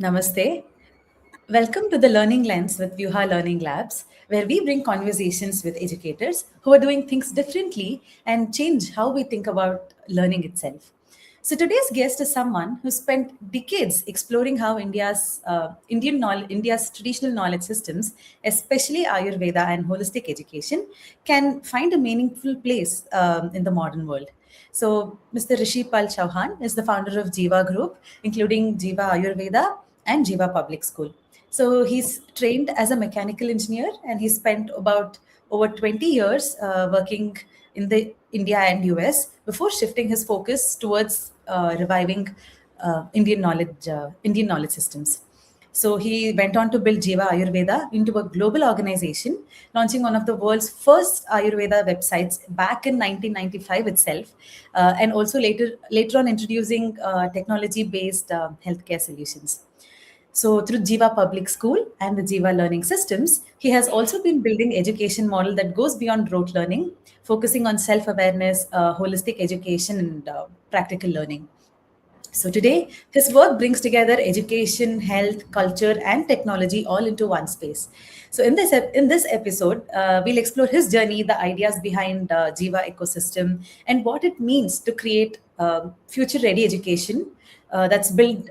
Namaste. Welcome to the Learning Lens with Vyuha Learning Labs, where we bring conversations with educators who are doing things differently and change how we think about learning itself. So today's guest is someone who spent decades exploring how India's traditional knowledge systems, especially Ayurveda and holistic education, can find a meaningful place in the modern world. So, Mr. Rishi Chauhan is the founder of Jiva Group, including Jiva Ayurveda and Jiva Public School. So, he's trained as a mechanical engineer and he spent about over 20 years working in the India and US before shifting his focus towards reviving Indian knowledge systems. So he went on to build Jiva Ayurveda into a global organization, launching one of the world's first Ayurveda websites back in 1995 itself, and also later on introducing technology-based healthcare solutions. So through Jiva Public School and the Jiva Learning Systems, he has also been building education model that goes beyond rote learning, focusing on self-awareness, holistic education, and practical learning. So today, his work brings together education, health, culture, and technology all into one space. So in this episode, we'll explore his journey, the ideas behind Jiva ecosystem, and what it means to create future-ready education that's built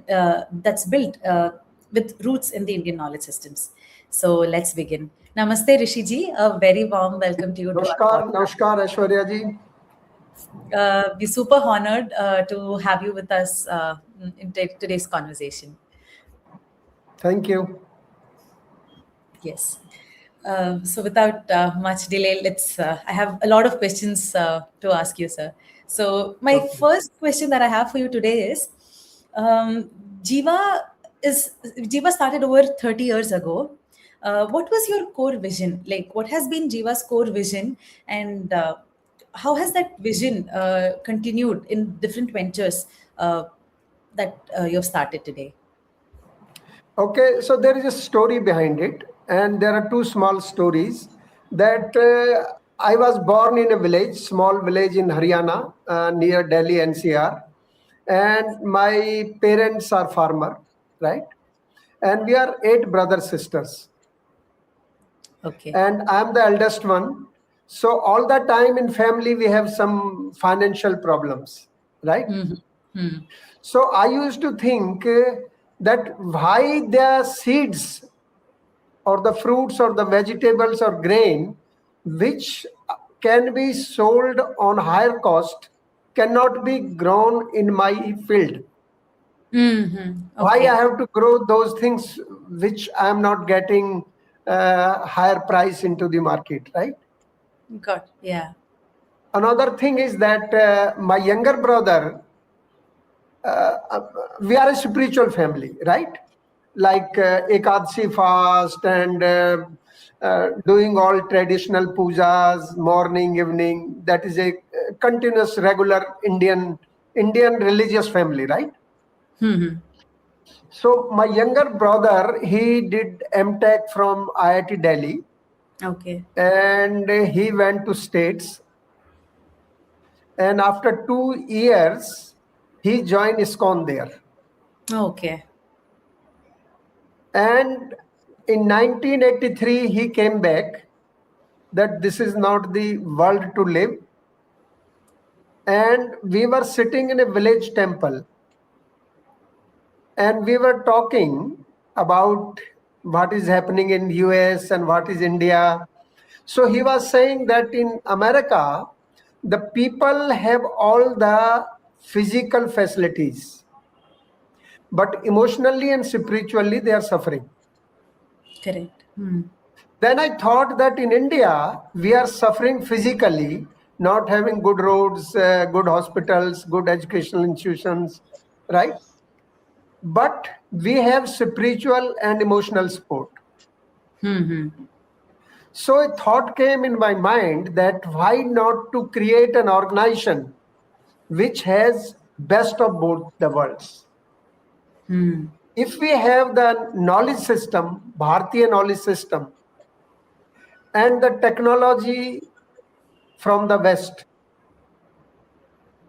with roots in the Indian knowledge systems. So let's begin. Namaste, Rishi ji. A very warm welcome to you. Namaskar, Aishwarya ji. We're super honored to have you with us in today's conversation. Thank you. Yes. So without much delay, I have a lot of questions to ask you, sir. So my first question that I have for you today is, Jiva Jiva started over 30 years ago. What was your core vision? Like, what has been Jiva's core vision, and how has that vision continued in different ventures that you've started today? Okay, so there is a story behind it, and there are two small stories. That I was born in a village, small village in Haryana, near Delhi NCR, and my parents are farmer, right? And we are 8 brothers sisters. Okay. And I'm the eldest one. So all the time in family we have some financial problems, right? So I used to think that why the seeds or the fruits or the vegetables or grain which can be sold on higher cost cannot be grown in my field. Why I have to grow those things which I am not getting higher price into the market, right? Got, yeah. Another thing is that my younger brother, we are a spiritual family, right? Like Ekadasi fast and doing all traditional pujas, morning, evening. That is a continuous, regular Indian religious family, right? So my younger brother, he did MTech from IIT Delhi. Okay. And he went to States. And after 2 years, he joined ISKCON there. Okay. And in 1983, he came back that this is not the world to live. And we were sitting in a village temple. And we were talking about what is happening in US and what is India. So he was saying that in America, the people have all the physical facilities, but emotionally and spiritually they are suffering. Correct. Then I thought that in India, we are suffering physically, not having good roads, good hospitals, good educational institutions, right? But we have spiritual and emotional support. So a thought came in my mind that why not to create an organization which has best of both the worlds. If we have the knowledge system, Bharatiya knowledge system, and the technology from the West,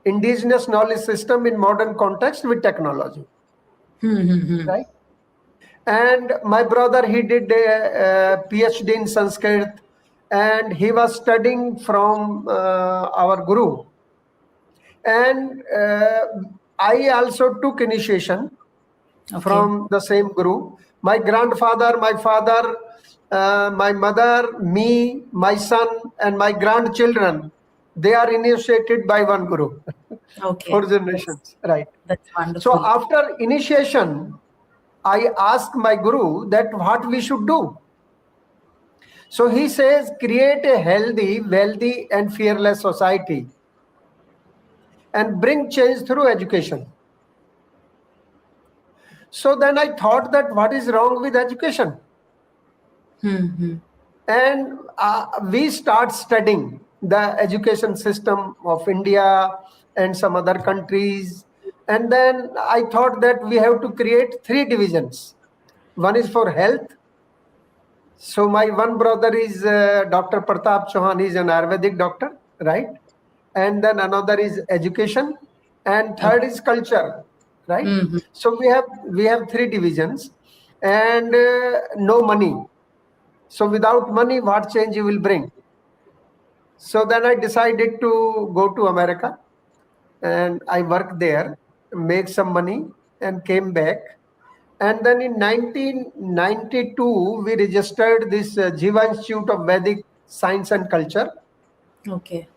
indigenous knowledge system in modern context with technology, right? And my brother, he did a PhD in Sanskrit, and he was studying from our guru. And I also took initiation Okay. from the same guru. My grandfather, my father, my mother, me, my son, and my grandchildren, they are initiated by one guru. Okay. 4 generations, right? That's So wonderful. after initiation, I asked my guru that what we should do. So he says, create a healthy, wealthy, and fearless society and bring change through education. So then I thought that what is wrong with education? And we start studying the education system of India and some other countries. And then I thought that we have to create 3 divisions. One is for health. So my one brother is Dr. Pratap Chauhan. He's an Ayurvedic doctor, right? And then another is education, and third is culture, right? So we have 3 divisions, and no money. So without money, what change you will bring? So then I decided to go to America, and I worked there, make some money, and came back. And then in 1992, we registered this Jiva Institute of Vedic Science and Culture, Okay.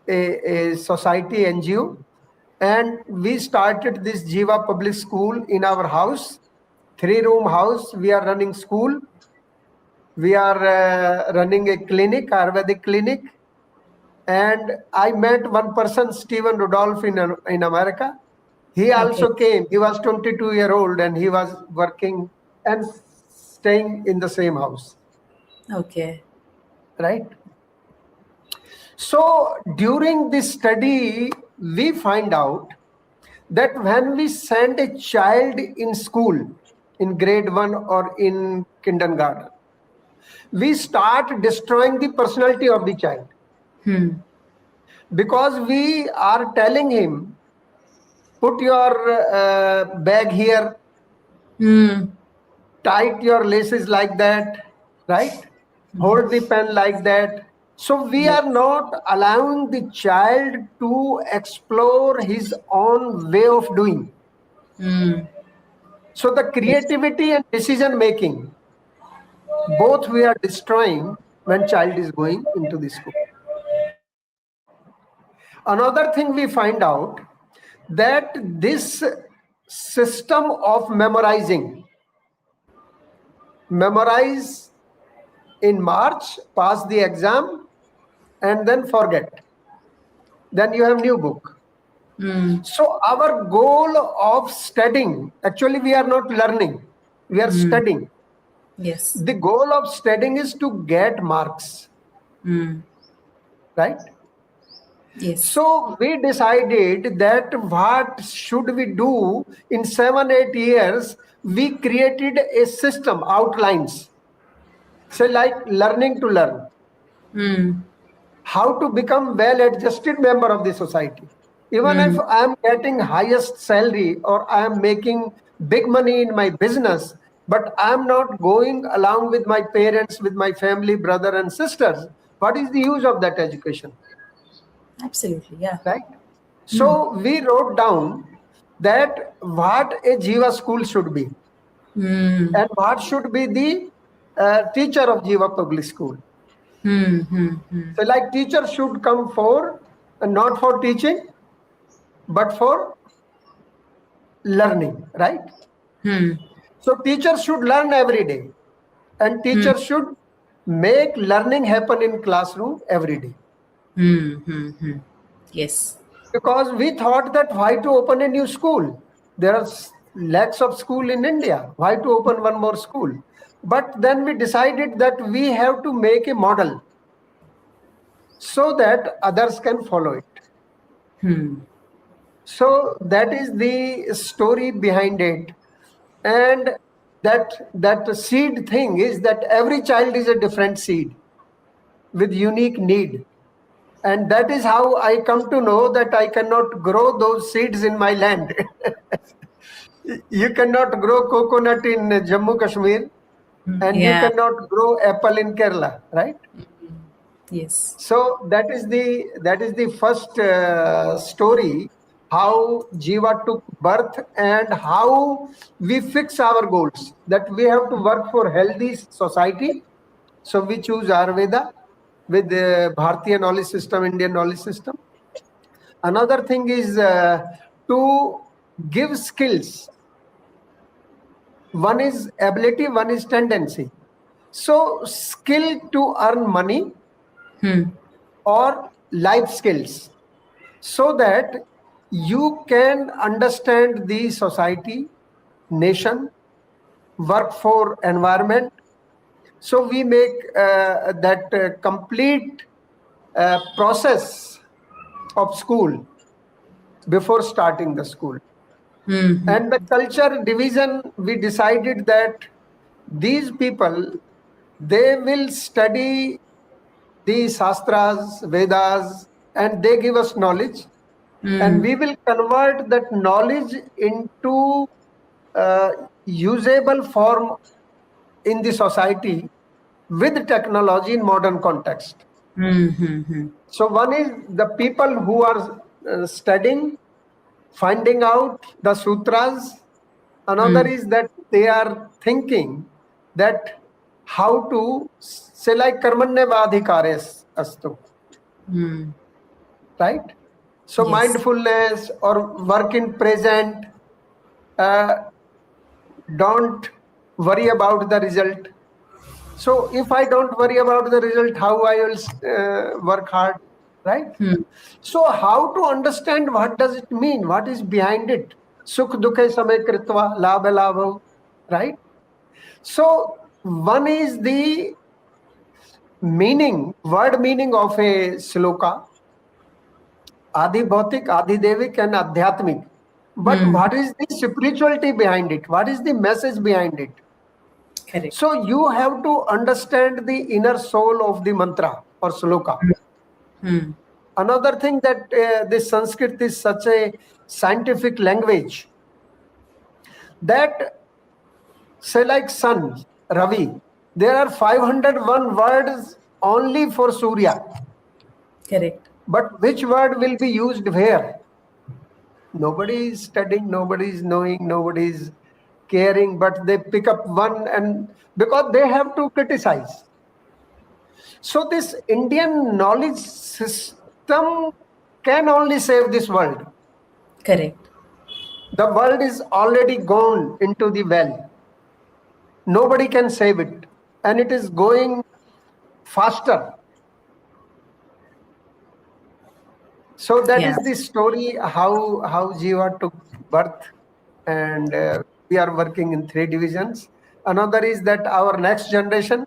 a society NGO. And we started this Jiva Public School in our house, 3-room house. We are running school. We are running a clinic, Ayurvedic clinic. And I met one person, Stephen Rudolph in America. He Okay. also came. He was 22-year-old and he was working and staying in the same house, Okay. right? So during this study, we find out that when we send a child in school, in grade 1 or in kindergarten, we start destroying the personality of the child. Because we are telling him, put your bag here, tight your laces like that, right? Hold the pen like that. So we Yes. are not allowing the child to explore his own way of doing. So the Yes. creativity and decision making, both we are destroying when child is going into the school. Another thing we find out that this system of memorize in March, pass the exam, and then forget. Then you have new book. So our goal of studying, actually we are not learning, we are studying. Yes. The goal of studying is to get marks, right? Yes. So we decided that what should we do in 7-8 years? We created a system, outlines. So like learning to learn, how to become well-adjusted member of the society. Even if I am getting highest salary or I am making big money in my business, but I am not going along with my parents, with my family, brother and sisters, what is the use of that education? Absolutely. Yeah. Right? So we wrote down that what a Jiva school should be and what should be the teacher of Jiva Public School. So like teacher should come for, not for teaching, but for learning, right? So teachers should learn every day and teachers should make learning happen in classroom every day. Yes. Because we thought that why to open a new school? There are lakhs of school in India. Why to open one more school? But then we decided that we have to make a model so that others can follow it. So that is the story behind it. And that seed thing is that every child is a different seed with unique need. And that is how I come to know that I cannot grow those seeds in my land. You cannot grow coconut in Jammu Kashmir, and you Yeah. cannot grow apple in Kerala, right? Yes. So that is the first story, how Jiva took birth and how we fix our goals. That we have to work for healthy society. So we choose Ayurveda with the Bharatiya knowledge system, Indian knowledge system. Another thing is to give skills. One is ability, one is tendency. So skill to earn money or life skills, so that you can understand the society, nation, work for environment. So we make that complete process of school before starting the school. And the culture division, we decided that these people, they will study the Shastras, Vedas, and they give us knowledge. And we will convert that knowledge into uh, usable form in the society with technology in modern context. So one is the people who are studying, finding out the sutras. Another is that they are thinking that how to say, like karmanya vadhikares astu, right? So Yes. mindfulness or work in present, uh, don't worry about the result. So if I don't worry about the result, how I will work hard, right? So how to understand, what does it mean? What is behind it? Sukh dukhe samay kritva labha labha, right? So one is the word meaning of a sloka, Adi Bhautik, Adi Devik, and Adhyatmik. But what is the spirituality behind it? What is the message behind it? Correct. So you have to understand the inner soul of the mantra or sloka. Another thing, that this Sanskrit is such a scientific language that, say, like sun, Ravi, there are 501 words only for Surya. Correct. But which word will be used where? Nobody is studying, nobody is knowing, nobody is caring, but they pick up one, and because they have to criticize. So this Indian knowledge system can only save this world. Correct. The world is already gone into the well. Nobody can save it. And it is going faster. So that Yeah. is the story, how Jiva took birth. And we are working in 3 divisions. Another is that our next generation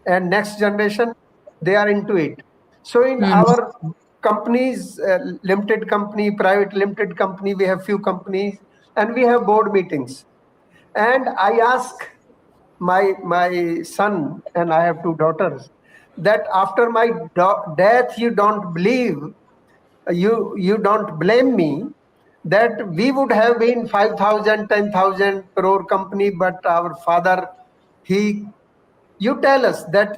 and next generation, they are into it. So in our companies, limited company, private limited company, we have few companies, and we have board meetings. And I ask my son, and I have 2 daughters, that after my death, you don't believe, you don't blame me, that we would have been 5,000, 10,000 crore company, but our father, you tell us that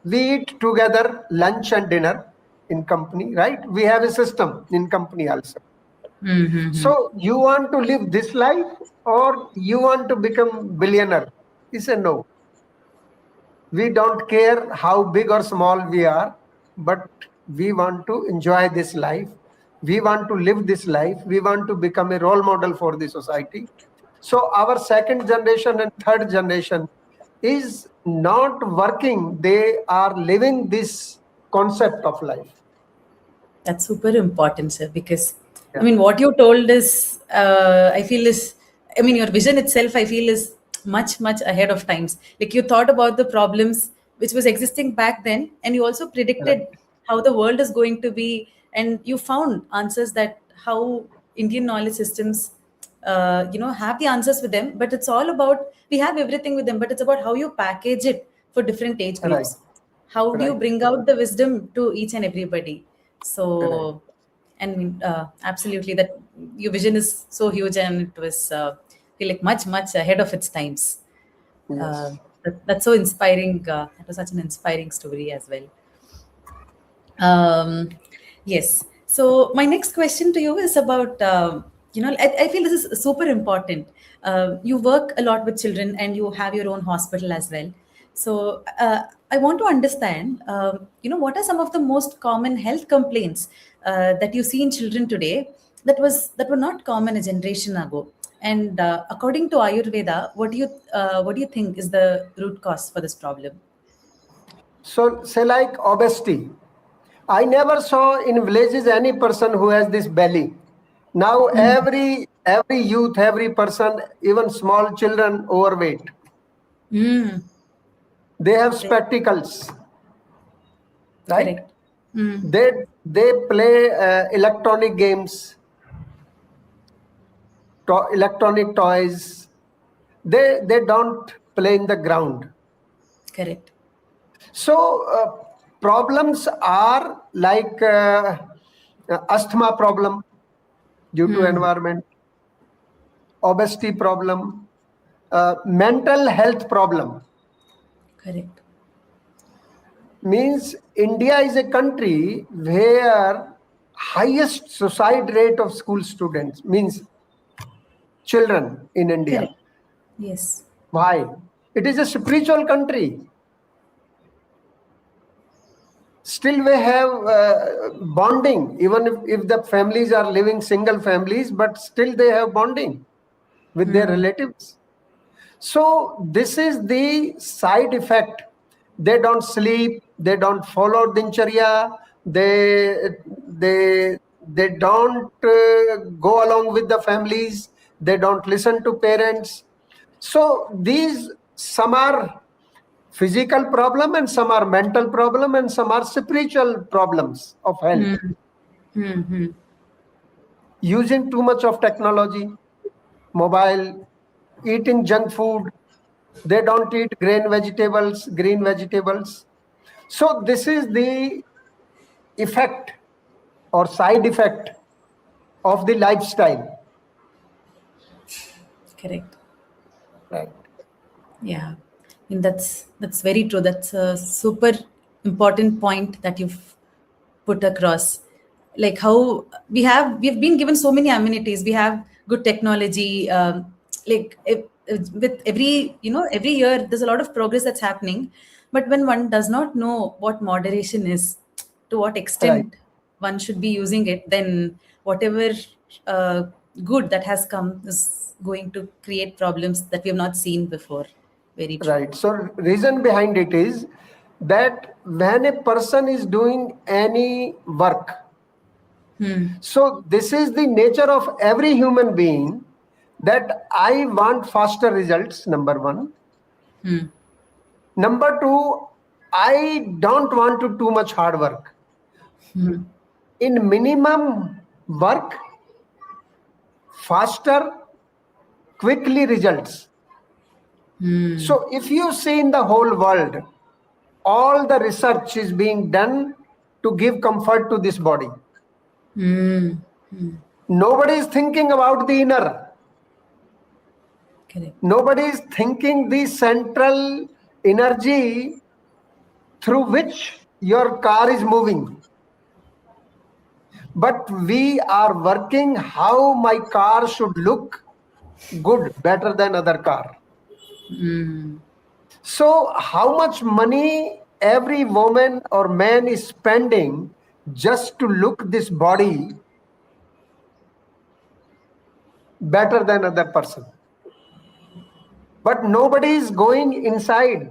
we eat together lunch and dinner in company, right? We have a system in company also. So you want to live this life, or you want to become billionaire? He said, no. We don't care how big or small we are, but we want to enjoy this life. We want to live this life. We want to become a role model for the society. So our second generation and third generation is not working. They are living this concept of life. That's super important, sir, because I Yeah, mean, what you told is, I feel is, I mean, your vision itself, I feel is much, much ahead of times. Like you thought about the problems which was existing back then, and you also right, predicted how the world is going to be, and you found answers that how Indian knowledge systems, have the answers with them. But it's all about, we have everything with them, but it's about how you package it for different age right, groups. How do you right, bring out the wisdom to each and everybody? right. So, and absolutely, that your vision is so huge, and it was feel like much, much ahead of its times. Yes. That's so inspiring. That was such an inspiring story as well. Um, yes. So my next question to you is about, I feel this is super important. You work a lot with children and you have your own hospital as well. So I want to understand, what are some of the most common health complaints that you see in children today that were not common a generation ago? And according to Ayurveda, what do you think is the root cause for this problem? So, say like obesity. I never saw in villages any person who has this belly. Now every youth, every person, even small children, overweight. Mm, They have spectacles, right? correct. Mm. They play electronic games, electronic toys. They don't play in the ground. Correct. So problems are like asthma problem due to Hmm. environment, obesity problem, mental health problem. Correct. Means India is a country where highest suicide rate of school students, means children in India. Correct. Yes. Why? It is a spiritual country. Still we have bonding, even if the families are living single families, but still they have bonding with their relatives. So this is the side effect. They don't sleep, they don't follow dincharya, they don't go along with the families, they don't listen to parents. So these, some are physical problem and some are mental problem and some are spiritual problems of health. Hmm. Using too much of technology, mobile, eating junk food, they don't eat green vegetables. So this is the effect or side effect of the lifestyle. Correct. Right. Yeah. And that's very true. That's a super important point that you've put across. Like how we've been given so many amenities. We have good technology. With every year there's a lot of progress that's happening. But when one does not know what moderation is, to what Right. extent one should be using it, then whatever uh, good that has come is going to create problems that we have not seen before. Very true. Right. So reason behind it is that when a person is doing any work, so this is the nature of every human being, that I want faster results, number one. Number two, I don't want to too much hard work. In minimum work, faster, quickly results. So if you see in the whole world, all the research is being done to give comfort to this body. Nobody is thinking about the inner. Correct. Nobody is thinking the central energy through which your car is moving. But we are working how my car should look good, better than other car. So how much money every woman or man is spending just to look this body better than other person. But nobody is going inside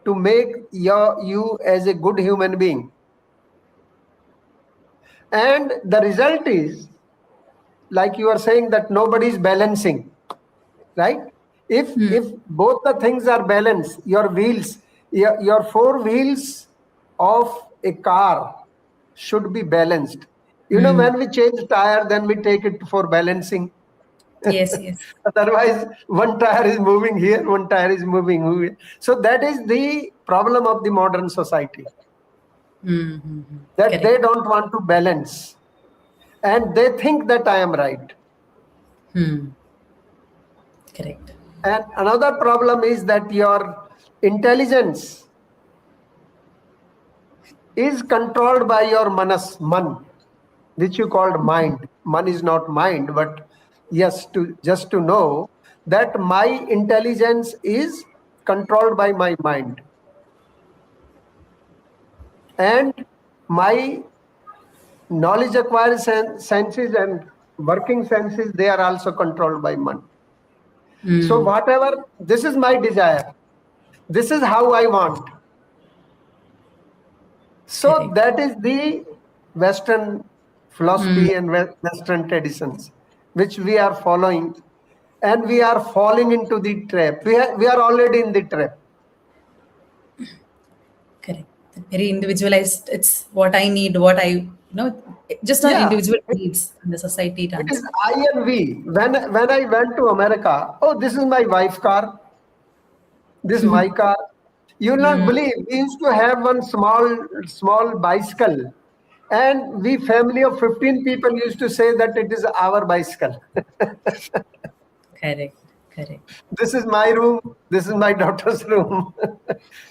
to make you as a good human being. And the result is, like you are saying, that nobody is balancing, right? If both the things are balanced, your wheels, your four wheels of a car should be balanced. When we change tire, then we take it for balancing. Yes, yes. Otherwise, one tire is moving here, one tire is moving here. So that is the problem of the modern society, that they Correct. don't want to balance and they think that I am right. Correct. And another problem is that your intelligence is controlled by your man, which you called mind. Man is not mind, but yes, just to know that my intelligence is controlled by my mind. And my knowledge acquired senses and working senses, they are also controlled by man. So whatever, this is my desire. This is how I want. So Correct. that is the Western philosophy and Western traditions, which we are following, and we are falling into the trap. We are already in the trap. Correct. Very individualized. It's what I need, what I, just on Yeah, individual needs in the society it is terms. I and we. When I went to America, oh, this is my wife's car. This is my car. You will not believe, we used to have one small bicycle, and we family of 15 people used to say that it is our bicycle. Correct. Correct. This is my room, this is my daughter's room.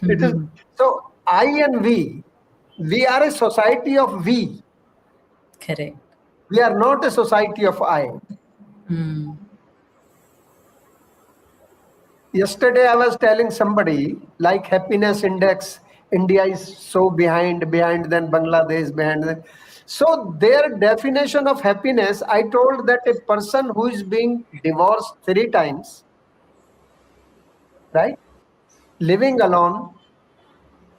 It is so I and we are a society of we. Correct. We are not a society of I. Yesterday I was telling somebody, like happiness index, India is so behind than Bangladesh, behind. So their definition of happiness, I told that a person who is being divorced 3 times, right? Living alone,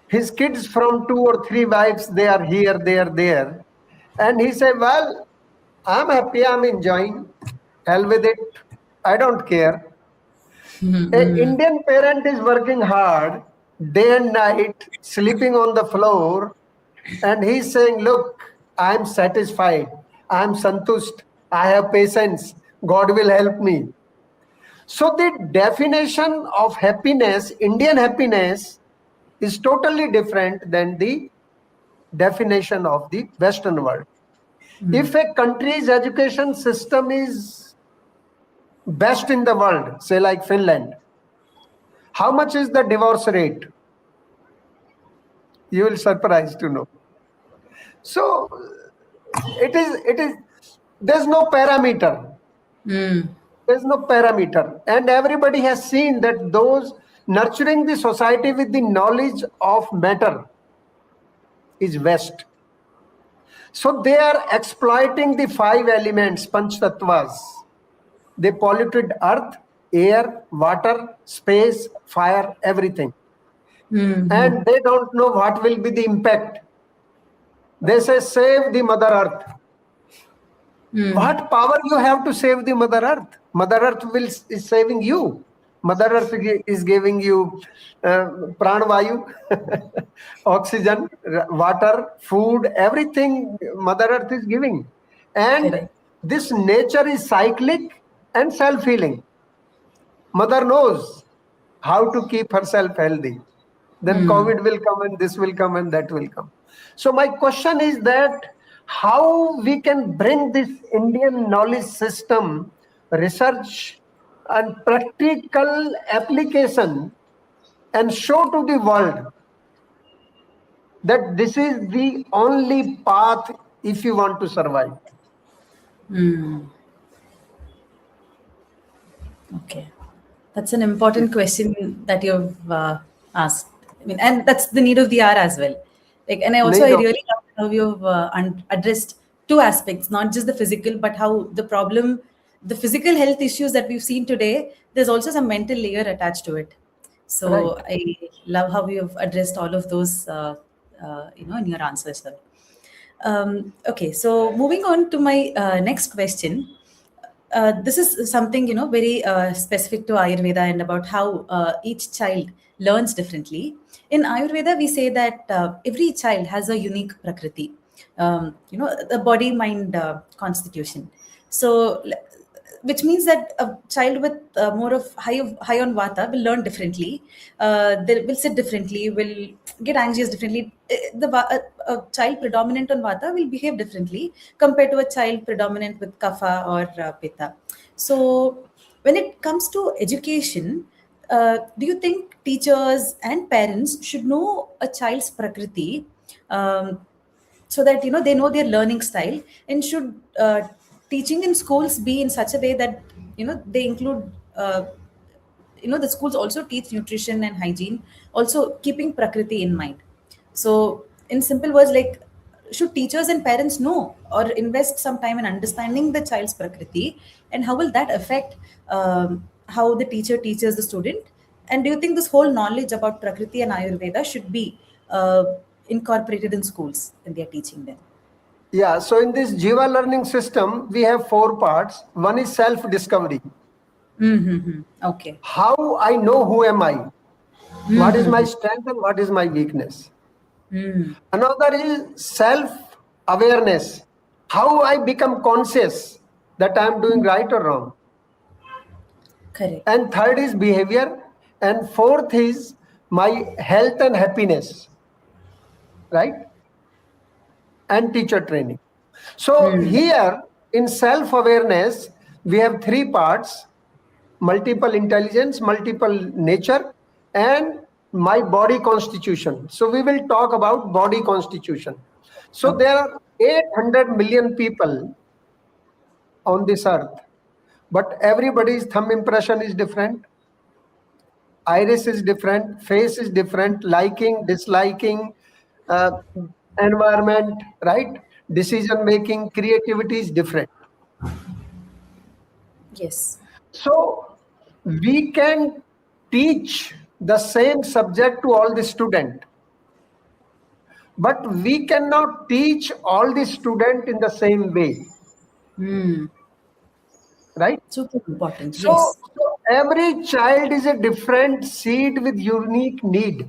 his kids from 2 or 3 wives, they are here, they are there. And he said, well, I'm happy, I'm enjoying. Hell with it. I don't care. An Indian parent is working hard day and night, sleeping on the floor, and he's saying, look, I'm satisfied, I'm santusht, I have patience, God will help me. So the definition of happiness, Indian happiness, is totally different than the definition of the Western world. If a country's education system is best in the world, say like Finland, how much is the divorce rate? You will surprised to know. So there's no parameter. There's no parameter. And everybody has seen that those nurturing the society with the knowledge of matter is West. So they are exploiting the 5 elements, Panch Tattvas. They polluted earth, air, water, space, fire, everything. And they don't know what will be the impact. They say, save the Mother Earth. What power you have to save the Mother Earth? Mother Earth is saving you. Mother Earth is giving you pranavayu, oxygen, water, food, everything Mother Earth is giving. And Correct. this nature is cyclic and self-healing. Mother knows how to keep herself healthy. Then COVID will come and this will come and that will come. So my question is that how we can bring this Indian knowledge system, research and practical application and show to the world that this is the only path if you want to survive. Okay. That's an important question that you've asked. I mean, and that's the need of the hour as well. And I really love how you've addressed 2 aspects, not just the physical, but how the physical health issues that we've seen today, there's also some mental layer attached to it. So Right. I love how you've addressed all of those, in your answers, sir. Okay, so moving on to my next question. This is something very specific to Ayurveda and about how each child learns differently. In Ayurveda, we say that every child has a unique Prakriti, the body mind constitution. So which means that a child with more of high on Vata will learn differently. They will sit differently, will get anxious differently. A child predominant on Vata will behave differently compared to a child predominant with Kapha or Pitta. So when it comes to education, do you think teachers and parents should know a child's prakriti, so that they know their learning style, and should teaching in schools be in such a way that they include the schools also teach nutrition and hygiene, also keeping prakriti in mind. So in simple words, like, should teachers and parents know or invest some time in understanding the child's prakriti, and how will that affect how the teacher teaches the student? And do you think this whole knowledge about prakriti and ayurveda should be incorporated in schools when they are teaching them? Yeah, so in this Jiva learning system, we have 4 parts. One is self-discovery. Okay. How I know who am I? What is my strength and what is my weakness? Another is self-awareness. How I become conscious that I am doing right or wrong. Correct. And third is behavior. And fourth is my health and happiness. Right? And teacher training. So here in self-awareness, we have 3 parts: multiple intelligence, multiple nature, and my body constitution. So we will talk about body constitution. So there are 800 million people on this earth, but everybody's thumb impression is different, iris is different, face is different, liking, disliking, uh, environment, right? Decision making, creativity is different. Yes. So we can teach the same subject to all the student, but we cannot teach all the student in the same way. Right? Super important. So, Yes. so every child is a different seed with unique need.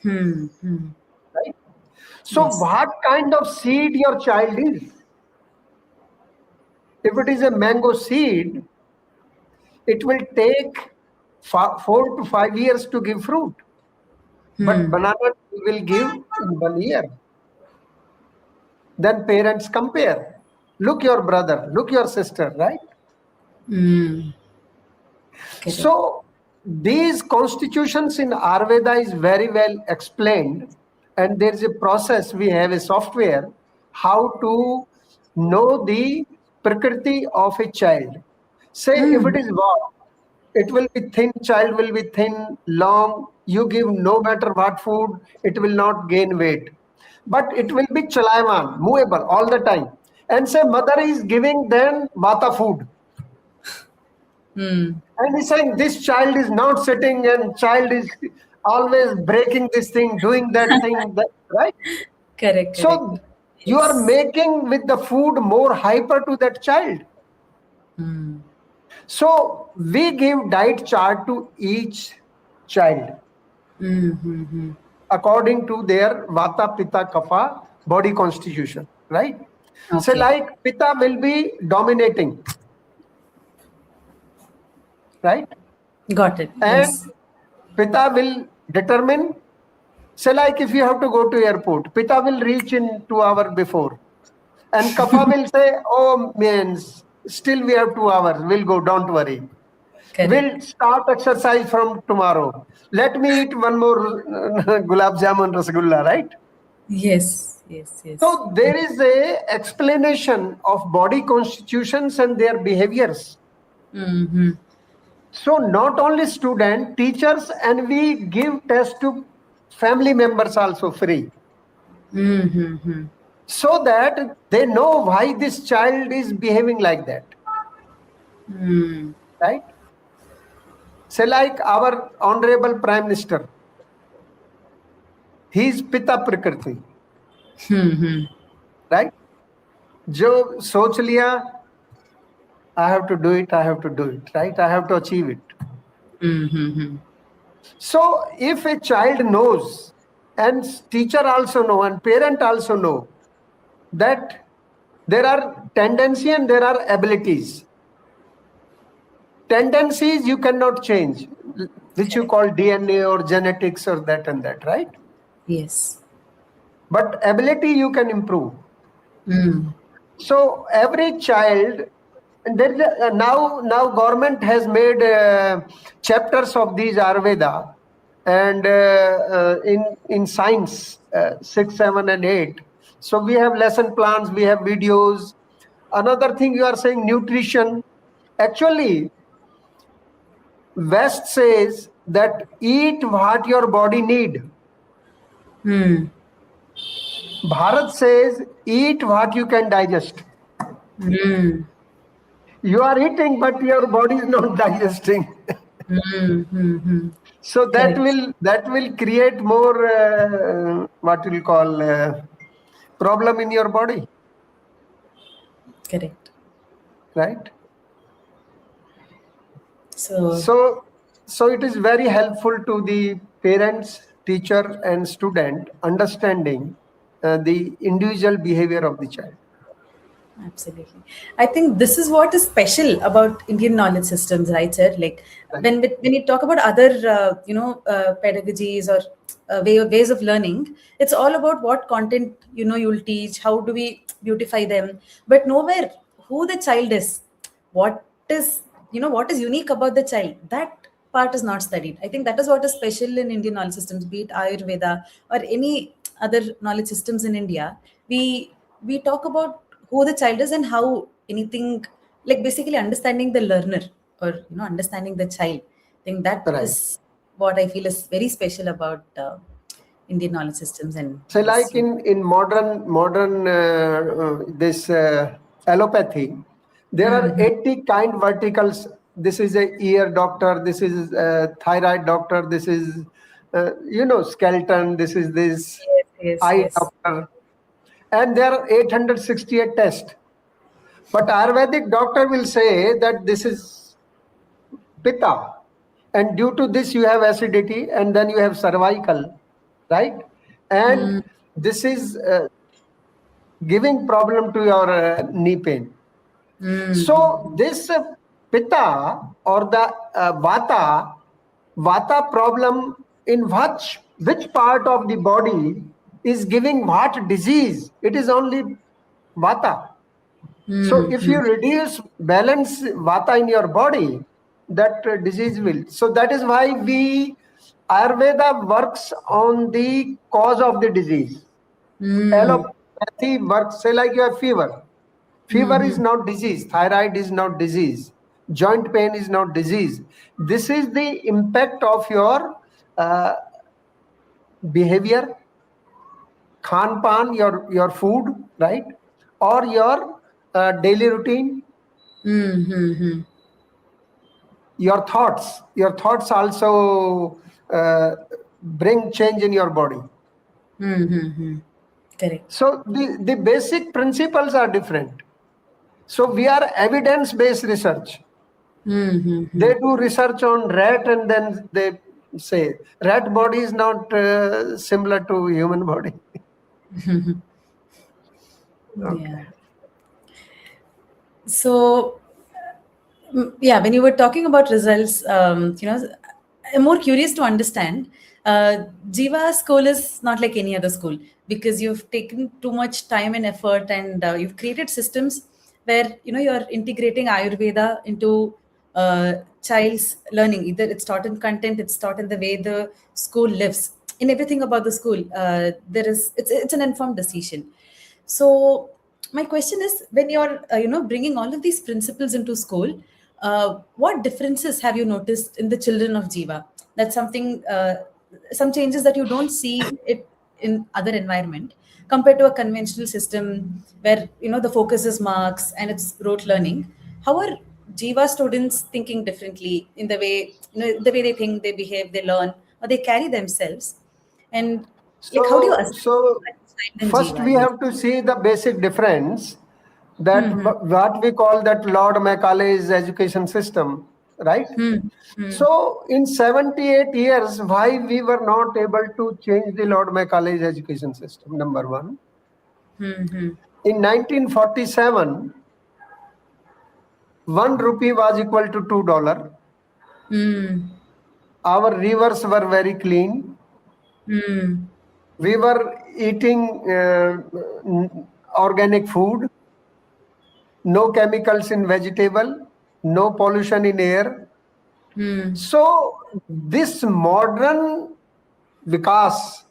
Right? So Yes. what kind of seed your child is? If it is a mango seed, it will take 4 to 5 years to give fruit. But banana will give in 1 year. Then parents compare. Look your brother, look your sister, right? So these constitutions in Ayurveda is very well explained, and there is a process. We have a software how to know the prakriti of a child. Say if it is Vata, it will be thin, child will be thin, long. You give no matter what food, it will not gain weight. But it will be chalayaman, movable all the time. And say mother is giving then Vata food. And he's saying this child is not sitting and child is always breaking this thing, doing that thing, right? Correct. So you are making with the food more hyper to that child. So we give diet chart to each child according to their Vata, Pitta, Kapha body constitution, right? Okay. So like Pitta will be dominating, right? Got it. And Yes. Pitta will determine. So like if you have to go to airport, Pitta will reach in 2 hours before. And Kapha will say, oh, means still we have 2 hours. We'll go, don't worry. Correct. We'll start exercise from tomorrow. Let me eat one more gulab jamun rasgulla, right? Yes. Yes. Yes. So there is a explanation of body constitutions and their behaviors. So not only student, teachers, and we give test to family members also free. So that they know why this child is behaving like that. Right? So like our Honorable Prime Minister, he is Pitta Prakriti. Right? Jo soch liya, I have to do it, right? I have to achieve it. So if a child knows, and teacher also know, and parent also know, that there are tendency and there are abilities. Tendencies you cannot change, which you call DNA or genetics or that and that, right? Yes. But ability you can improve. So every child And there is now government has made chapters of these Ayurveda, and in science 6, 7, and 8. So we have lesson plans, we have videos. Another thing you are saying, nutrition. Actually, West says that eat what your body need. Hmm. Bharat says eat what you can digest. Hmm. You are eating, but your body is not digesting. Hmm. Hmm. Hmm. So Correct. that will create more what you will call problem in your body, Correct. right? So So it is very helpful to the parents, teacher, and student understanding the individual behavior of the child. absolutely. I think this is what is special about Indian knowledge systems, right, sir? Like Right. when you talk about other, pedagogies or ways of learning, it's all about what content you'll teach. How do we beautify them? But nowhere who the child is, what is what is unique about the child. That part is not studied. I think that is what is special in Indian knowledge systems, be it Ayurveda or any other knowledge systems in India. We talk about who the child is and how anything, like basically understanding the learner, or understanding the child. I think that Right. is what I feel is very special about Indian knowledge systems and So, this. like in modern this allopathy, there are Mm-hmm. 80 kind verticals. This is a ear doctor. This is a thyroid doctor. This is skeleton. This is this Yes, yes, eye yes. doctor, and there are 868 tests. But Ayurvedic doctor will say that this is Pitta, and due to this you have acidity, and then you have cervical, right? And this is giving problem to your knee pain. So this Pitta or the Vata problem in which part of the body is giving what disease? It is only Vata. So if you reduce balance Vata in your body, that disease will. So that is why Ayurveda works on the cause of the disease. Allopathy works, say like you have fever. Fever is not disease. Thyroid is not disease. Joint pain is not disease. This is the impact of your uh, behavior, khan pan, your food, right, or your daily routine, Mm-hmm. your thoughts. Your thoughts also bring change in your body. Mm-hmm. Correct. So the basic principles are different. So we are evidence-based research. Mm-hmm. They do research on rat, and then they say rat body is not similar to human body. Okay. Yeah. So, yeah, when you were talking about results, I'm more curious to understand. Jiva school is not like any other school because you've taken too much time and effort, and you've created systems where you're integrating Ayurveda into child's learning. Either it's taught in content, it's taught in the way the school lives. In everything about the school, it's an informed decision. So my question is, when you're bringing all of these principles into school, what differences have you noticed in the children of Jiva? That's something, some changes that you don't see it in other environment compared to a conventional system where the focus is marks and it's rote learning. How are Jiva students thinking differently in the way the way they think, they behave, they learn, or they carry themselves? And like, how do you So, assess so a child in first we Jiva? Yes. have to see the basic difference that what we call that Lord Macaulay's education system, right? So in 78 years, why we were not able to change the Lord Macaulay's education system? Number one, in 1947, 1 rupee was equal to $2. Our rivers were very clean. We were eating organic food. no chemicals in vegetable, no pollution in air. So this modern vikas,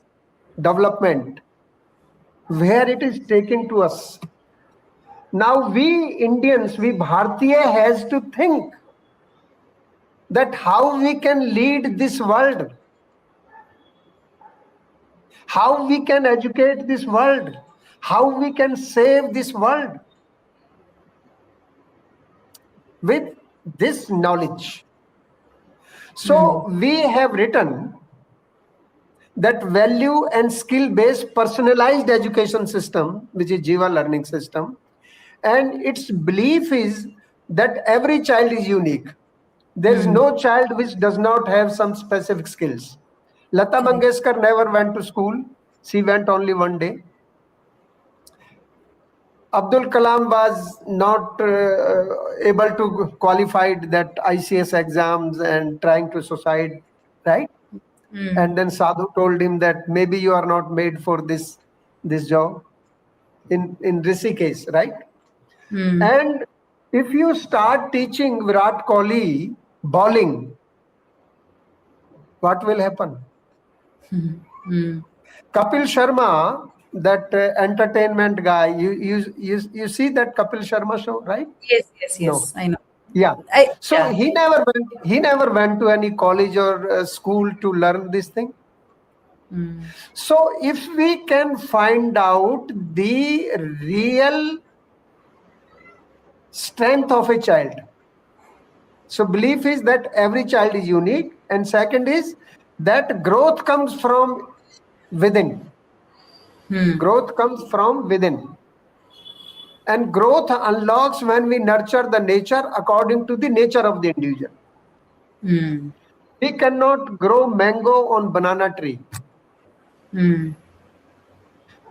development, where it is taking to us. Now we Indians, we Bharatiya has to think that how we can lead this world, how we can educate this world, how we can save this world with this knowledge. So we have written that value and skill-based personalized education system, which is Jiva learning system, and its belief is that every child is unique. There is no child which does not have some specific skills. Lata Mangeshkar never went to school. She went only one day. Abdul Kalam was not able to qualify that ICS exams and trying to suicide, right? And then Sadhu told him that maybe you are not made for this job. In Rishi case, right? And if you start teaching Virat Kohli bowling, what will happen? Kapil Sharma, that entertainment guy, you see that Kapil Sharma show, right? Yes, No. I know. Yeah. So he never went to any college or school to learn this thing. So if we can find out the real strength of a child. So belief is that every child is unique, and second is that growth comes from within. Growth comes from within. And growth unlocks when we nurture the nature according to the nature of the individual. We cannot grow mango on banana tree.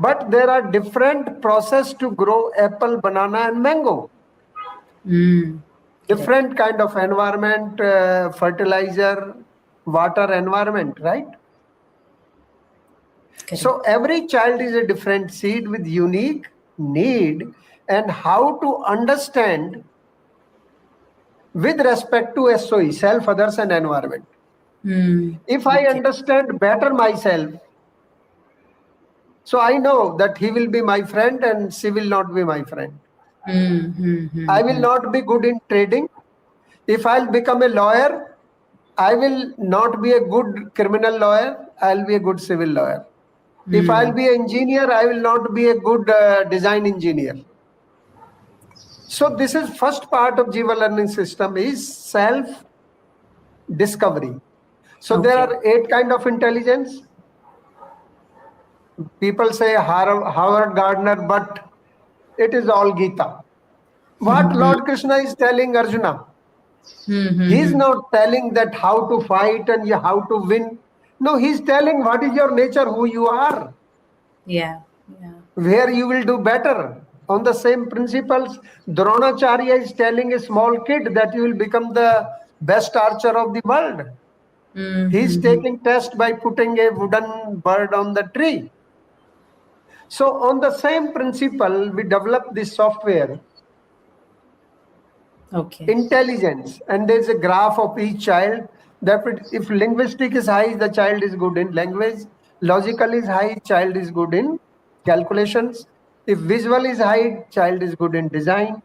But there are different processes to grow apple, banana and mango. Different kind of environment, fertilizer, water environment, right? Correct. So every child is a different seed with unique need, and how to understand with respect to SOE, self, others and environment. If I understand better myself, so I know that he will be my friend and she will not be my friend. I will not be good in trading. If I'll become a lawyer, I will not be a good criminal lawyer. I'll be a good civil lawyer. If I'll be an engineer, I will not be a good design engineer. So this is first part of Jiva learning system is self-discovery. So there are 8 kind of intelligence. People say Howard Gardner, but it is all Gita. What Lord Krishna is telling Arjuna, he is not telling that how to fight and how to win. No, he's telling what is your nature, who you are. Where you will do better. On the same principles, Dronacharya is telling a small kid that you will become the best archer of the world. He's taking test by putting a wooden bird on the tree. So on the same principle, we develop this software, intelligence, and there's a graph of each child. That if linguistic is high, the child is good in language. Logical is high, child is good in calculations. If visual is high, child is good in design.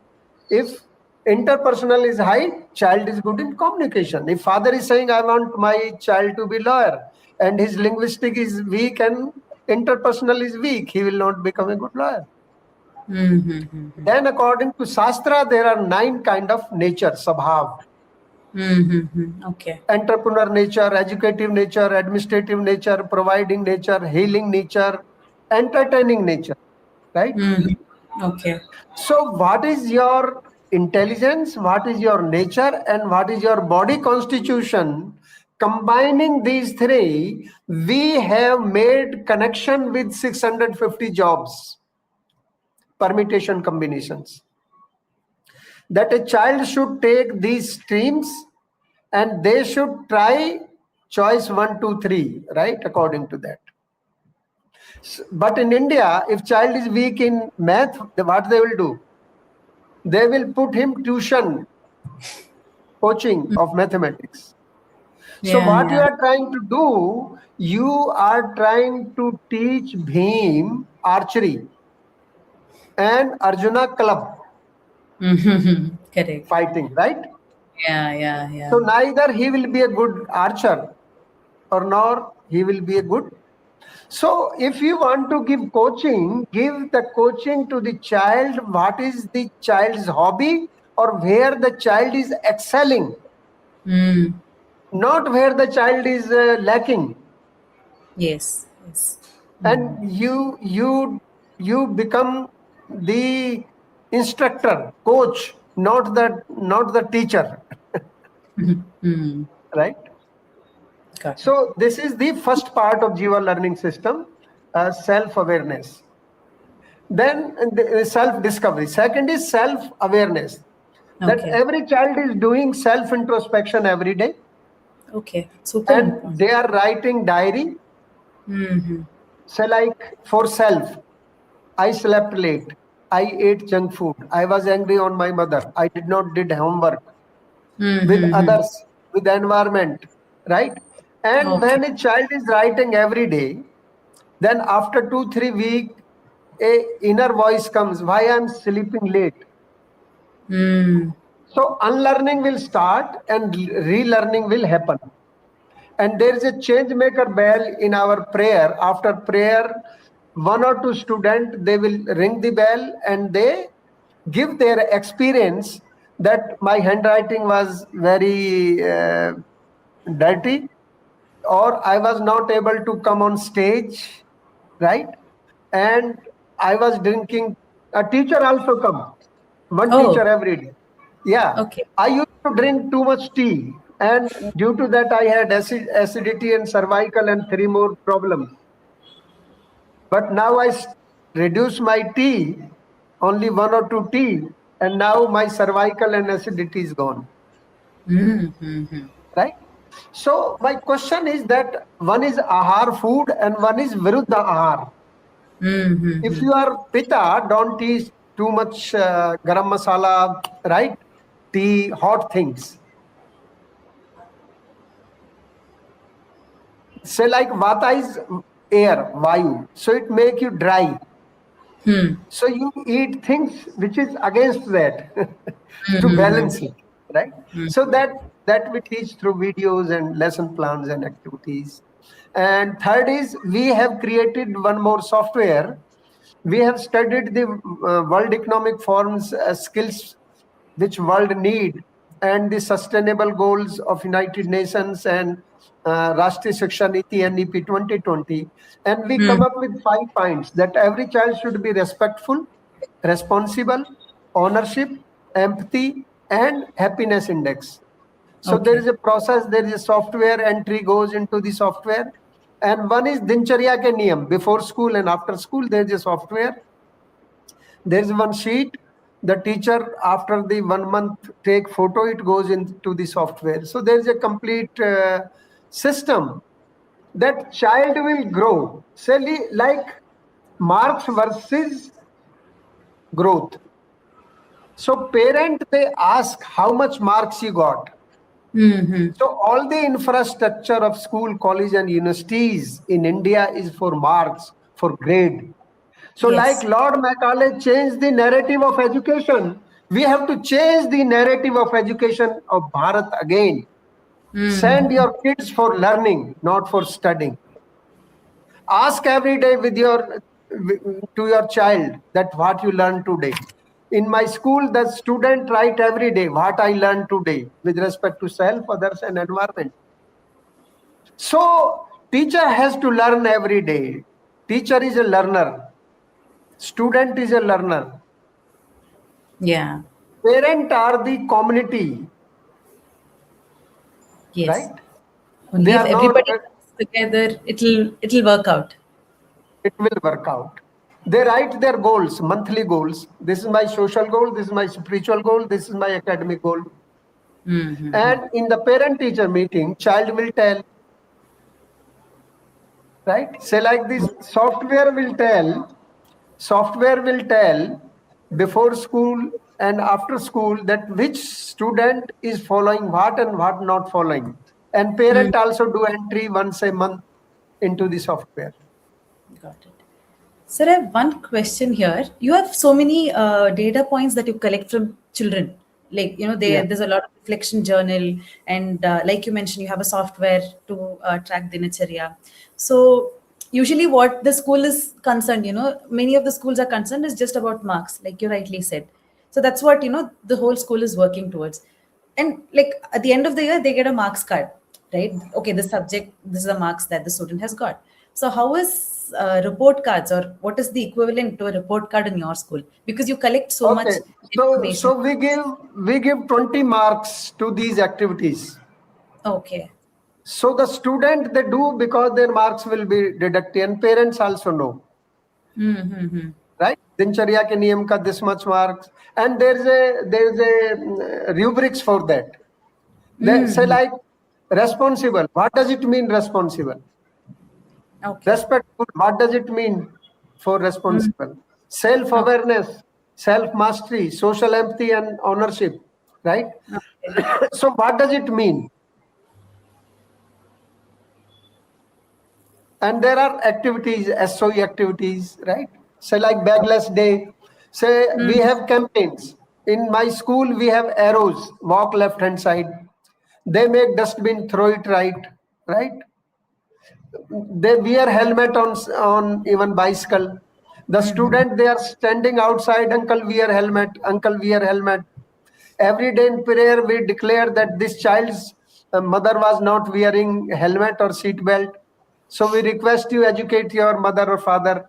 If interpersonal is high, child is good in communication. If father is saying, I want my child to be lawyer, and his linguistic is weak and interpersonal is weak, he will not become a good lawyer. Then according to Shastra, there are 9 kind of nature, Sabhav. Entrepreneur nature, educative nature, administrative nature, providing nature, healing nature, entertaining nature, right? So what is your intelligence, what is your nature, and what is your body constitution? Combining these 3, we have made connection with 650 jobs, permutation combinations. That a child should take these streams and they should try choice 1, 2, 3, right? According to that. But in India, if child is weak in math, what they will do? they will put him tuition, coaching of mathematics. So Yeah, what you yeah. are trying to do, you are trying to teach Bhim archery and Arjuna club Correct. fighting, right? Yeah, yeah, yeah. So neither he will be a good archer or nor he will be a good. So if you want to give coaching, give the coaching to the child. What is the child's hobby or where the child is excelling, Mm. not where the child is lacking. Yes, yes. And you become the instructor, coach, not the teacher, Mm. right? Got it. So this is the first part of Jiva learning system, self-awareness. Then self-discovery. Second is self-awareness. That Okay. every child is doing self-introspection every day, Okay. Super and important. they are writing diary. Mm-hmm. So like for self, I slept late. I ate junk food. I was angry on my mother. I did not did homework with Mm-hmm. others, with the environment, right? And Okay. when a child is writing every day, then after 2 3 weeks, a inner voice comes. Why I'm sleeping late? Mm. So unlearning will start and relearning will happen. And there is a change maker bell in our prayer. After prayer, one or two students, they will ring the bell and they give their experience that my handwriting was very dirty, or I was not able to come on stage, right? And I was drinking. A teacher also come, one Oh, teacher every day. Yeah, okay. I used to drink too much tea, and due to that, I had acidity and cervical and three more problems. But now I reduce my tea, only one or two tea, and now my cervical and acidity is gone. Mm-hmm. Right? So my question is that one is ahar food and one is viruddha ahar. If Mm-hmm. you are pitta, don't eat too much garam masala, right? Tea, hot things. Say like vata is air, vayu, so it make you dry. Hmm. So you eat things which is against that to Mm-hmm. balance it, right? So that we teach through videos and lesson plans and activities. And third is we have created one more software. We have studied the World Economic Forum's skills which world need, and the sustainable goals of United Nations and Rashtriya Shiksha Niti NEP 2020. And we come up with 5 points that every child should be respectful, responsible, ownership, empathy, and happiness index. So there Okay. is a process, there is a software entry goes into the software. And one is Dincharya ke niyam. Before school and after school, there is a software. There is one sheet. The teacher, after the 1 month, take photo, it goes into the software. So there is a complete system that child will grow. Say like marks versus growth. So parent, they ask how much marks you got. Mm-hmm. So all the infrastructure of school, college, and universities in India is for marks, for grade. So like Yes. Lord Macaulay changed the narrative of education, we have to change the narrative of education of Bharat again. Send Mm-hmm. your kids for learning, not for studying. Ask every day with your to your child that what you learned today. In my school, the student write every day what I learned today with respect to self, others, and environment. So teacher has to learn every day. Teacher is a learner. Student is a learner. Yeah. Parent are the community, Yes. right? They Only if are not. everybody comes together, it'll work out. It will work out. They write their goals, monthly goals. This is my social goal. This is my spiritual goal. This is my academic goal. Mm-hmm. And in the parent-teacher meeting, child will tell, right? Say like this, software will tell before school and after school, that which student is following what and what not following. And parent also do entry once a month into the software. Got it. Sir, I have one question here. You have so many data points that you collect from children. Like, Yeah. there's a lot of reflection journal, and like you mentioned, you have a software to track dinacharya. So, usually, what the school is concerned, many of the schools are concerned is just about marks, like you rightly said. So, that's what, the whole school is working towards. And like at the end of the year, they get a marks card, right? Okay, this subject, this is the marks that the student has got. So how is report cards, or what is the equivalent to a report card in your school? Because you collect so much Okay. information. So we give 20 marks to these activities. Okay. So the student, they do because their marks will be deducted, and parents also know, Mm-hmm. right? Dincharya ke niyam ka this much marks, and there's a rubrics for that. They say Mm-hmm. like responsible. What does it mean responsible? Okay. Respectful. What does it mean for Mm. responsible? Self-awareness, self-mastery, social empathy, and ownership. Right. Okay. So what does it mean? And there are activities, SOE activities, right? Say like bagless day. Say we Mm. have campaigns. In my school, we have arrows, walk left hand side. They make dustbin, throw it right? They wear helmet on even bicycle. The student, they are standing outside, uncle wear helmet, uncle wear helmet. Every day in prayer, we declare that this child's mother was not wearing helmet or seat belt. So we request you educate your mother or father.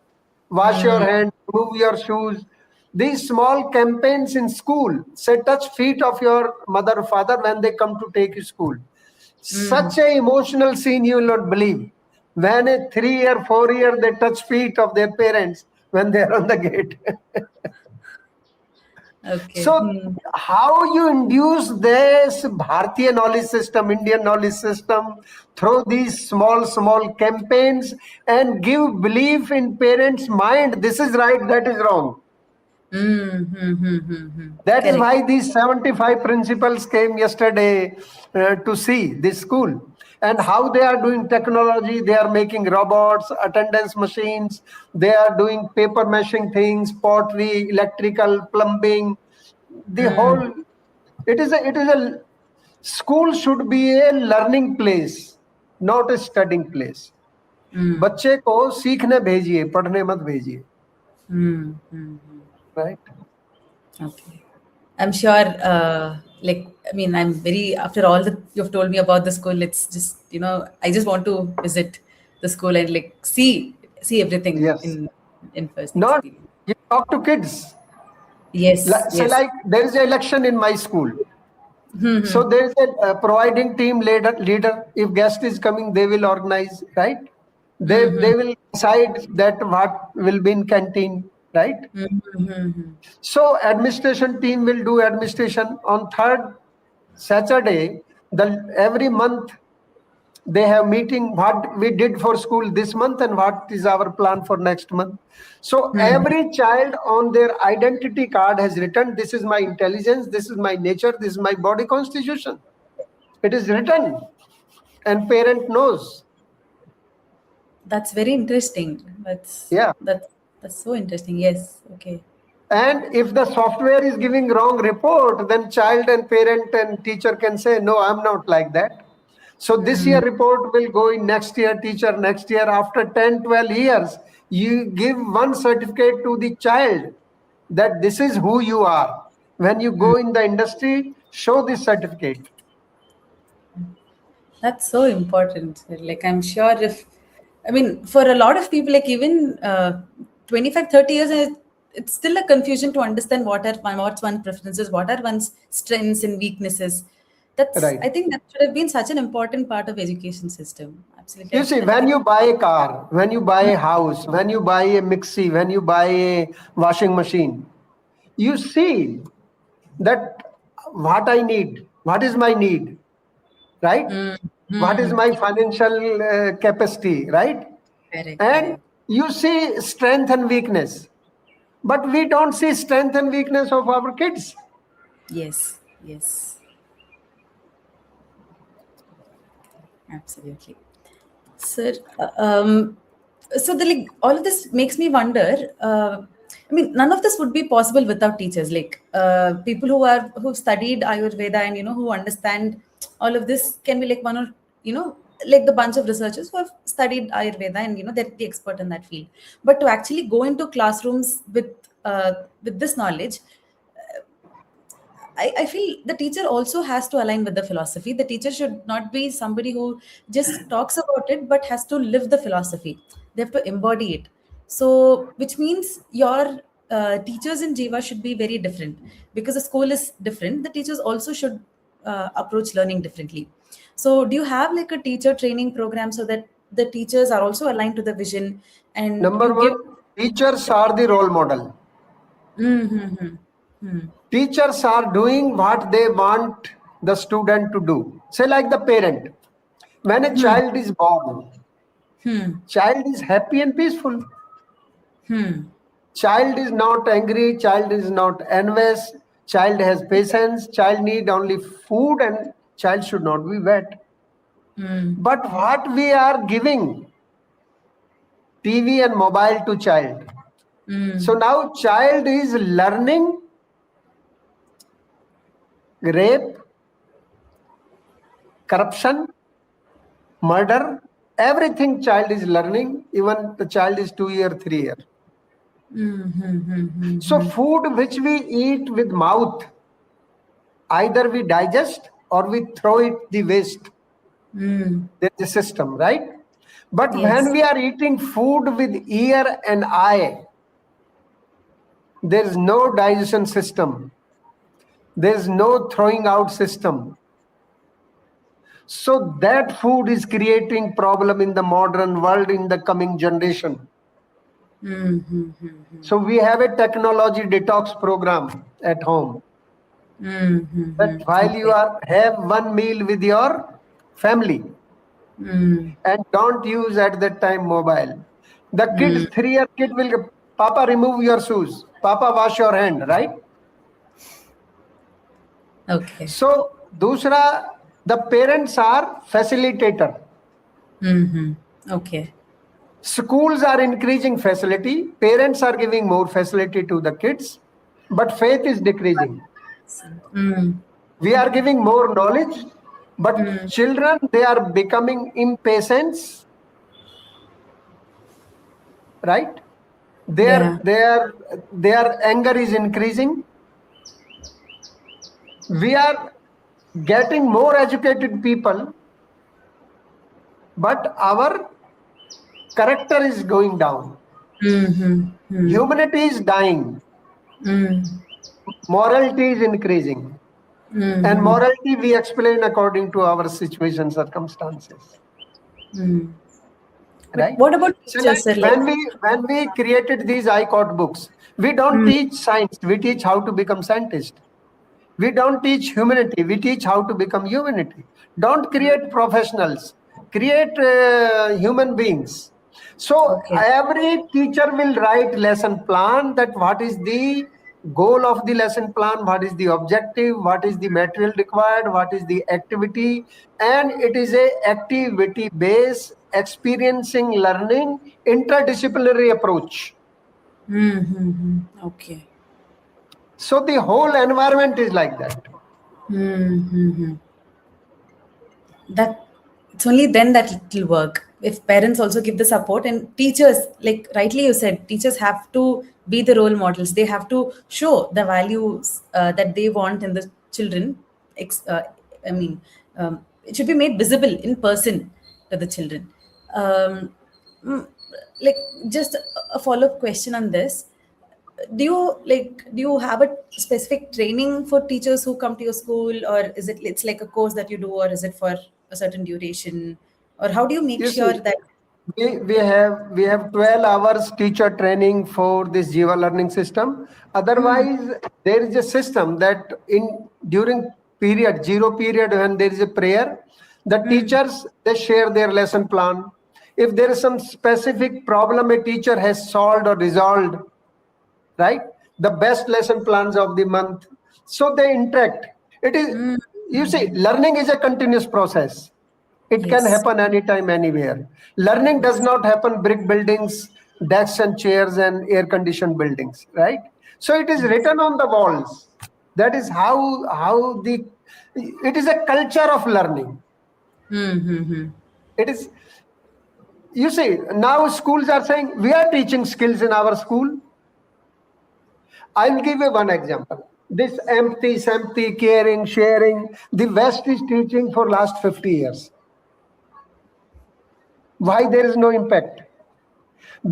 Wash your hands, remove your shoes. These small campaigns in school, say touch feet of your mother or father when they come to take you school. Such a emotional scene you will not believe. When a 3 year, 4 year, they touch feet of their parents when they are on the gate. Okay. So, how you induce this Bharatiya knowledge system, Indian knowledge system through these small campaigns and give belief in parents' mind, this is right, that is wrong. That is Correct. why these 75 principals came yesterday to see this school and how they are doing technology. They are making robots, attendance machines. They are doing paper meshing things, pottery, electrical, plumbing. The whole, it is a school should be a learning place, not a studying place. बच्चे को सीखने भेजिए, पढ़ने मत भेजिए. Right? Okay. I'm sure, I mean, I'm very, after all that you've told me about the school, it's just, I just want to visit the school and like see everything Yes. in first Not experience. you talk to kids. Yes, Say yes. like there is an election in my school. So there is a providing team leader. If guest is coming, they will organize, right? They will decide that what will be in canteen, right? So administration team will do administration on third Saturday. Every month they have meeting what we did for school this month and what is our plan for next month. So every child on their identity card has written, this is my intelligence, this is my nature, this is my body constitution. It is written and parent knows. That's very interesting. Yeah. That's so interesting. Yes. Okay. And if the software is giving wrong report, then child and parent and teacher can say, no, I'm not like that. So this year report will go in next year, teacher next year. After 10, 12 years, you give one certificate to the child that this is who you are. When you go in the industry, show this certificate. That's so important. Like, I'm sure I mean, for a lot of people, like even 25, 30 years, it's still a confusion to understand what's one's preferences, what are one's strengths and weaknesses. Right. I think that should have been such an important part of education system. Absolutely. You see, I when think, you buy a car, when you buy a house, when you buy a mixie, when you buy a washing machine, you see that what I need, what is my need, right? What is my financial capacity, right? correct, And correct. you see strength and weakness. but we don't see strength and weakness of our kids. Yes, yes. Absolutely. Sir, so all of this makes me wonder. I mean, none of this would be possible without teachers. People who've studied Ayurveda and who understand all of this can be like one or like the bunch of researchers who have studied Ayurveda and they're the expert in that field. But to actually go into classrooms with this knowledge, I feel the teacher also has to align with the philosophy. The teacher should not be somebody who just talks about it, but has to live the philosophy. They have to embody it. So, which means your teachers in Jiva should be very different because the school is different. The teachers also should approach learning differently. So, do you have like a teacher training program so that the teachers are also aligned to the vision and Number you one, give? teachers are the role model. Teachers are doing what they want the student to do. Say like the parent. When a child is born, child is happy and peaceful. Child is not angry, child is not envious, child has patience, child need only food and child should not be wet. But what we are giving, TV and mobile to child. So now child is learning rape, corruption, murder, everything child is learning, even the child is 2 year, 3 year. So food which we eat with mouth, either we digest or we throw it the waste. There's a system, right? But when we are eating food with ear and eye, there's no digestion system. There's no throwing out system. So that food is creating problem in the modern world in the coming generation. So we have a technology detox program at home. That while you have one meal with your family and don't use at that time mobile. The kids, 3-year kid will go, Papa, remove your shoes. Papa, wash your hand, right? Okay. So, dusra, the parents are facilitator. Okay. Schools are increasing facility. Parents are giving more facility to the kids, but faith is decreasing. We are giving more knowledge, but children, they are becoming impatient, right? Their anger is increasing. We are getting more educated people, but our character is going down. Humanity is dying. Morality is increasing. And morality we explain according to our situation, circumstances. Right? What about teachers, sir? When we created these ICOT books, we don't teach science, we teach how to become scientist. We don't teach humanity, we teach how to become humanity. Don't create professionals, create human beings. So every teacher will write lesson plan that what is the goal of the lesson plan, what is the objective, what is the material required, what is the activity, and it is a activity based experiencing learning interdisciplinary approach. Okay. So the whole environment is like that. That it's only then that it will work. If parents also give the support and teachers, like rightly you said, teachers have to be the role models. They have to show the values that they want in the children. It should be made visible in person to the children. Like just a follow-up question on this. Do you have a specific training for teachers who come to your school, or is it's like a course that you do, or is it for a certain duration, or how do you make sure that we have 12 hours teacher training for this Jiva learning system? Otherwise, there is a system that during period, zero period, when there is a prayer, the teachers, they share their lesson plan. If there is some specific problem a teacher has solved or resolved, right? The best lesson plans of the month. So they interact. It is, you see, learning is a continuous process. It can Yes. happen anytime, anywhere. Learning does Yes. not happen brick buildings, desks and chairs and air-conditioned buildings, right? So it is Yes. written on the walls. That is how the, it is a culture of learning. It is, you see, now schools are saying we are teaching skills in our school. I'll give you one example. This empathy, caring, sharing, the West is teaching for last 50 years. Why there is no impact?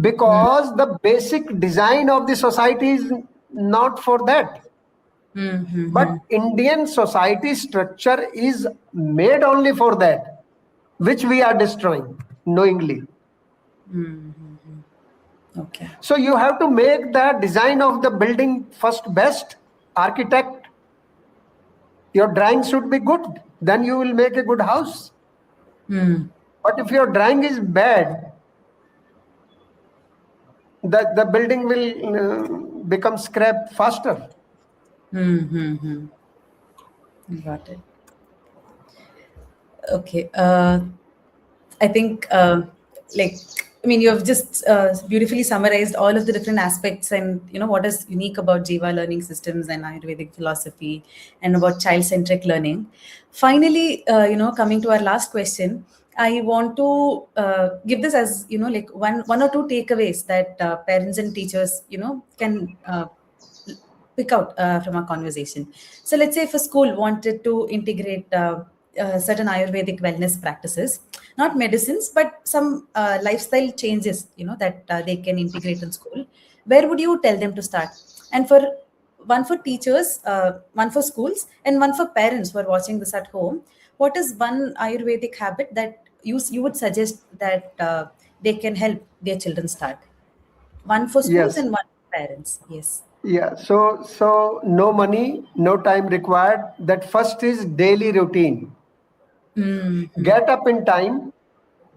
Because the basic design of the society is not for that. But Indian society structure is made only for that, which we are destroying knowingly. Okay. So you have to make the design of the building first best. Architect, your drawing should be good, then you will make a good house. But if your drawing is bad, the building will become scrap faster. Got it. Okay. I think, like, I mean, you have just beautifully summarized all of the different aspects and, what is unique about Jiva learning systems and Ayurvedic philosophy and about child-centric learning. Finally, coming to our last question, I want to give this as, like one or two takeaways that parents and teachers, can pick out from our conversation. So let's say if a school wanted to integrate certain Ayurvedic wellness practices, not medicines, but some lifestyle changes, that they can integrate in school, where would you tell them to start? And for one for teachers, one for schools, and one for parents who are watching this at home, what is one Ayurvedic habit that you would suggest that they can help their children start? One for schools Yes. and one for parents. Yes. Yeah. So no money, no time required. That first is daily routine. Get up in time.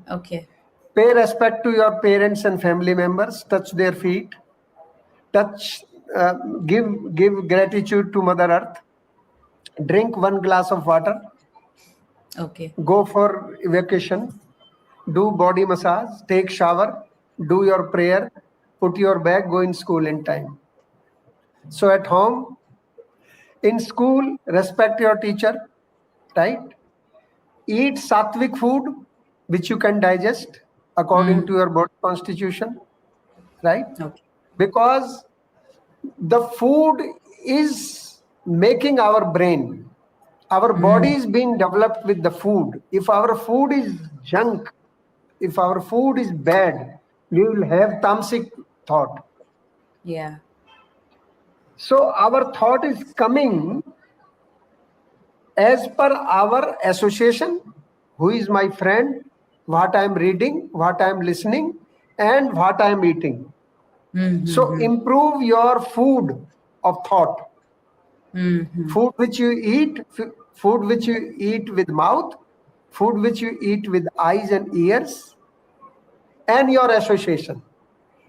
Okay. Pay respect to your parents and family members. Touch their feet. Touch. Uh, give gratitude to Mother Earth. Drink one glass of water. Okay. Go for vacation. Do body massage. Take shower. Do your prayer. Put your bag. Go in school in time. So at home, in school, respect your teacher, right? Eat sattvic food, which you can digest according to your body constitution, right? Okay. Because the food is making our brain. Our body is being developed with the food. If our food is junk, if our food is bad, we will have tamasic thought. Yeah. So our thought is coming as per our association, who is my friend, what I am reading, what I am listening, and what I am eating. So improve your food of thought. Food which you eat, food which you eat with mouth, food which you eat with eyes and ears, and your association.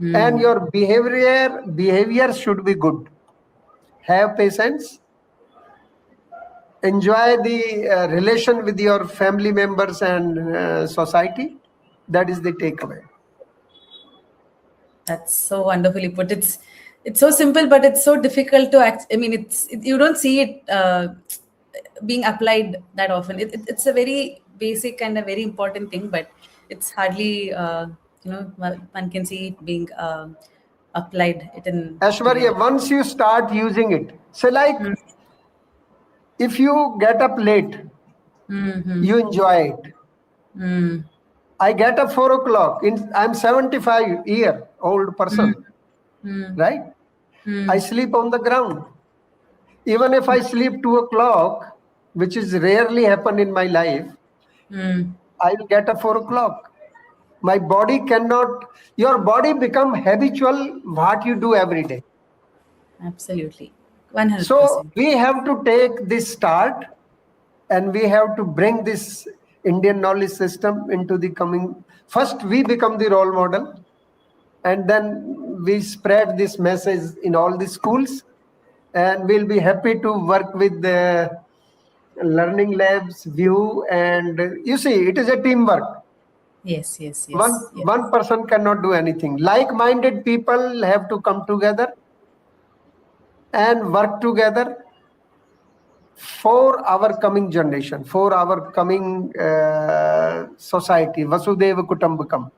And your behavior should be good. Have patience. Enjoy the relation with your family members and society. That is the takeaway. That's so wonderfully put. It's so simple, but it's so difficult to act. I mean, you don't see it being applied that often. It's a very basic and a very important thing, but it's hardly one can see it being applied it in daily Ashwarya, life. once you start using it, so like if you get up late, you enjoy it. I get up 4 o'clock. I'm 75-year-old person, right? I sleep on the ground. Even if I sleep 2 o'clock, which is rarely happen in my life, I will get up 4 o'clock. My body cannot, your body become habitual what you do every day. Absolutely, So 100%. we have to take this start and we have to bring this Indian knowledge system into the coming. First, we become the role model, and then we spread this message in all the schools, and we'll be happy to work with the learning labs, view, and you see, it is a teamwork. Yes, yes, One, yes. Yes. one person cannot do anything. Like-minded people have to come together and work together for our coming generation, for our coming society. Vasudeva Kutumbakam.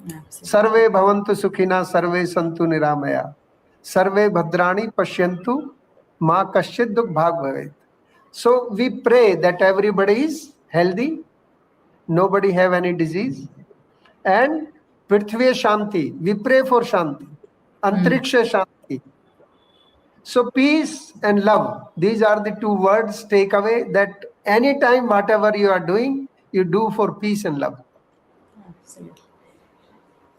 Absolutely. Sarve bhavantu sukhina, sarve santu niramaya. Sarve bhadrani pashyantu, ma kasyid dukh bhag bhavet. So we pray that everybody is healthy, nobody have any disease, and Prithvi Shanti. We pray for Shanti. Antariksha Shanti. So peace and love, these are the two words take away, that anytime whatever you are doing, you do for peace and love. Absolutely.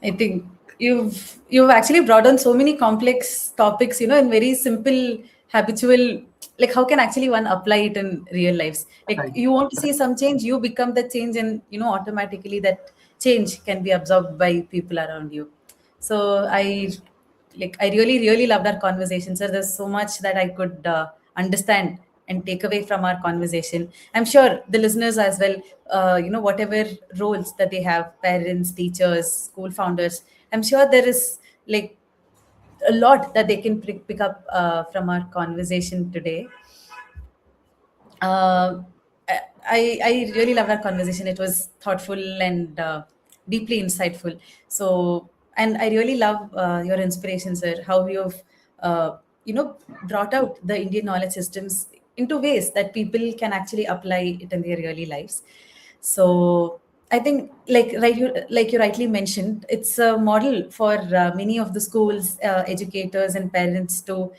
I think you've actually brought on so many complex topics, in very simple, habitual. Like, how can actually one apply it in real lives? Like, Right. you want to see some change, you become the change, and automatically that change can be absorbed by people around you. So I really, really loved our conversation, sir. There's so much that I could understand and take away from our conversation. I'm sure the listeners as well, whatever roles that they have, parents, teachers, school founders, I'm sure there is like a lot that they can pick up from our conversation today. Uh, I really love our conversation. It was thoughtful and deeply insightful. So, and I really love your inspiration, sir. How you've brought out the Indian knowledge systems into ways that people can actually apply it in their really lives. So I think, like you rightly mentioned, it's a model for many of the schools, educators, and parents to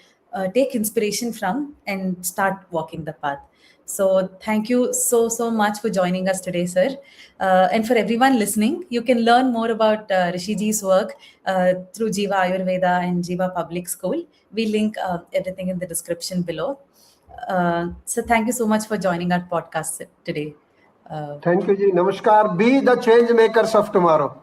take inspiration from and start walking the path. So thank you so much for joining us today, sir. And for everyone listening, you can learn more about Rishiji's work through Jiva Ayurveda and Jiva Public School. We link everything in the description below. So thank you so much for joining our podcast today. Thank you, Ji. Namaskar. Be the change makers of tomorrow.